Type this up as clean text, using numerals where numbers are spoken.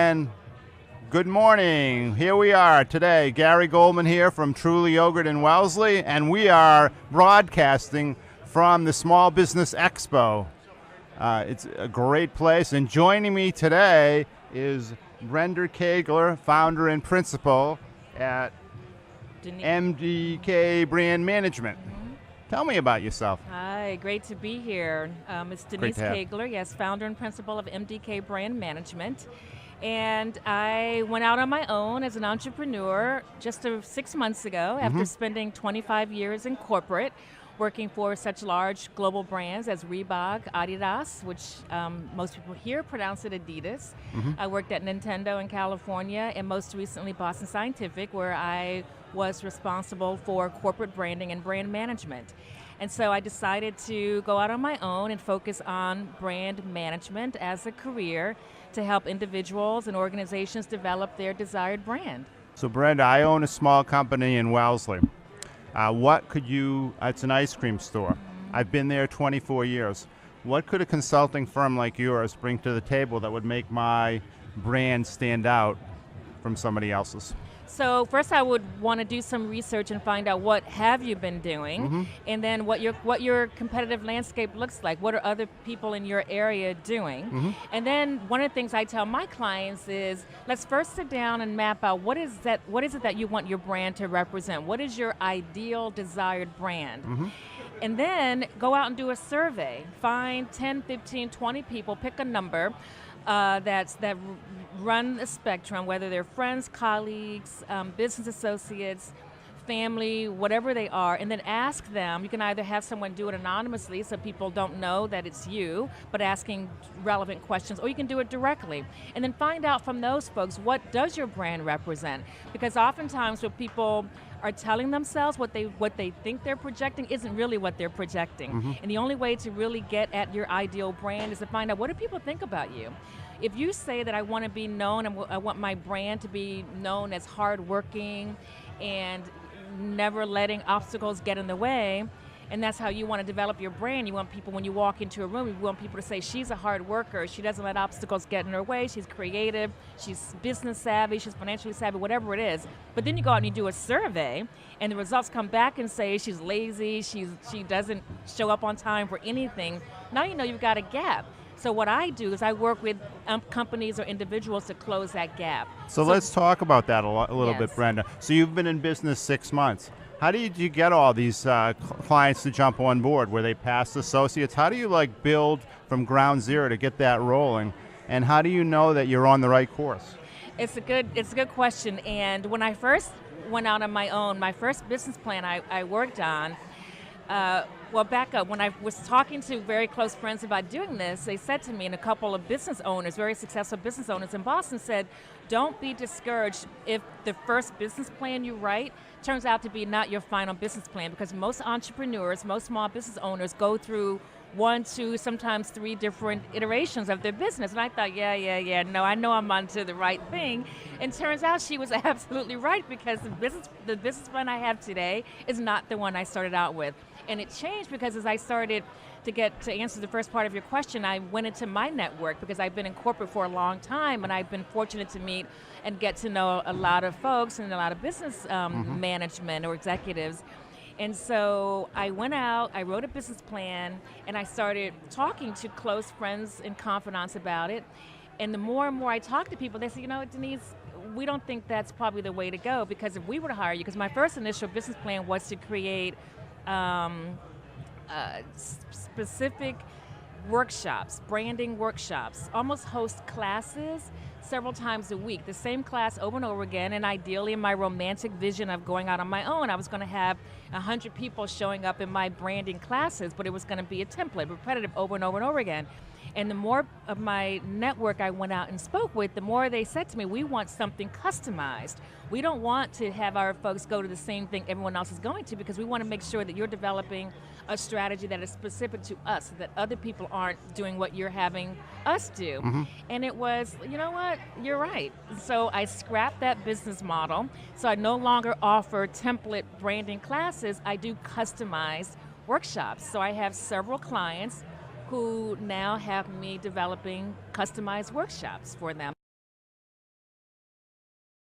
and good morning. Here we are today. Gary Goldman here from Truly Yogurt in Wellesley, and we are broadcasting from the Small Business Expo. It's a great place, and joining me today is Denise Kaigler, founder and principal at MDK Brand Management. Tell me about yourself. Hi, great to be here. It's Denise Kaigler, yes, founder and principal of MDK Brand Management. And I went out on my own as an entrepreneur just 6 months ago after spending 25 years in corporate, working for such large global brands as Reebok, Adidas, which most people here pronounce it Adidas. I worked at Nintendo in California, and most recently Boston Scientific, where I was responsible for corporate branding and brand management. And so I decided to go out on my own and focus on brand management as a career to help individuals and organizations develop their desired brand. So Brenda, I own a small company in Wellesley. It's an ice cream store. I've been there 24 years. What could a consulting firm like yours bring to the table that would make my brand stand out from somebody else's? So first I would want to do some research and find out what have you been doing, and then what your competitive landscape looks like. What are other people in your area doing? And then one of the things I tell my clients is, let's first sit down and map out what is it that you want your brand to represent? What is your ideal desired brand? And then go out and do a survey. Find 10, 15, 20 people, pick a number that run a spectrum, whether they're friends, colleagues, business associates, family, whatever they are, and then ask them. You can either have someone do it anonymously so people don't know that it's you, but asking relevant questions, or you can do it directly. And then find out from those folks, what does your brand represent? Because oftentimes what people are telling themselves, what they think they're projecting isn't really what they're projecting. And the only way to really get at your ideal brand is to find out, what do people think about you? If you say that I want to be known, and I want my brand to be known as hardworking and never letting obstacles get in the way, and that's how you want to develop your brand. You want people, when you walk into a room, you want people to say, she's a hard worker, she doesn't let obstacles get in her way, she's creative, she's business savvy, she's financially savvy, whatever it is. But then you go out and you do a survey, and the results come back and say she's lazy, she doesn't show up on time for anything. Now you know you've got a gap. So what I do is I work with companies or individuals to close that gap. So let's talk about that a little bit, Brenda. So you've been in business 6 months. How do you get all these clients to jump on board? Were they past associates? How do you build from ground zero to get that rolling? And how do you know that you're on the right course? It's a good question. And when I first went out on my own, my first business plan I worked on, well, back up. When I was talking to very close friends about doing this, they said to me, and a couple of business owners, very successful business owners in Boston, said, don't be discouraged if the first business plan you write turns out to be not your final business plan, because most entrepreneurs, most small business owners go through 1, 2, sometimes 3 different iterations of their business. And I thought, no, I know I'm onto the right thing. And turns out she was absolutely right, because the business plan I have today is not the one I started out with. And it changed because as I started to answer the first part of your question, I went into my network, because I've been in corporate for a long time, and I've been fortunate to meet and get to know a lot of folks and a lot of business management or executives. And so I went out, I wrote a business plan, and I started talking to close friends and confidants about it. And the more and more I talked to people, they said, Denise, we don't think that's probably the way to go, because if we were to hire you, because my first initial business plan was to create specific workshops, branding workshops, almost host classes several times a week, the same class over and over again. And ideally, in my romantic vision of going out on my own, I was going to have 100 people showing up in my branding classes, but it was going to be a template, repetitive, over and over and over again. And the more of my network I went out and spoke with, the more they said to me, we want something customized. We don't want to have our folks go to the same thing everyone else is going to, because we want to make sure that you're developing a strategy that is specific to us, so that other people aren't doing what you're having us do. And it was, you know what, you're right. So I scrapped that business model. So I no longer offer template branding classes, I do customized workshops. So I have several clients who now have me developing customized workshops for them.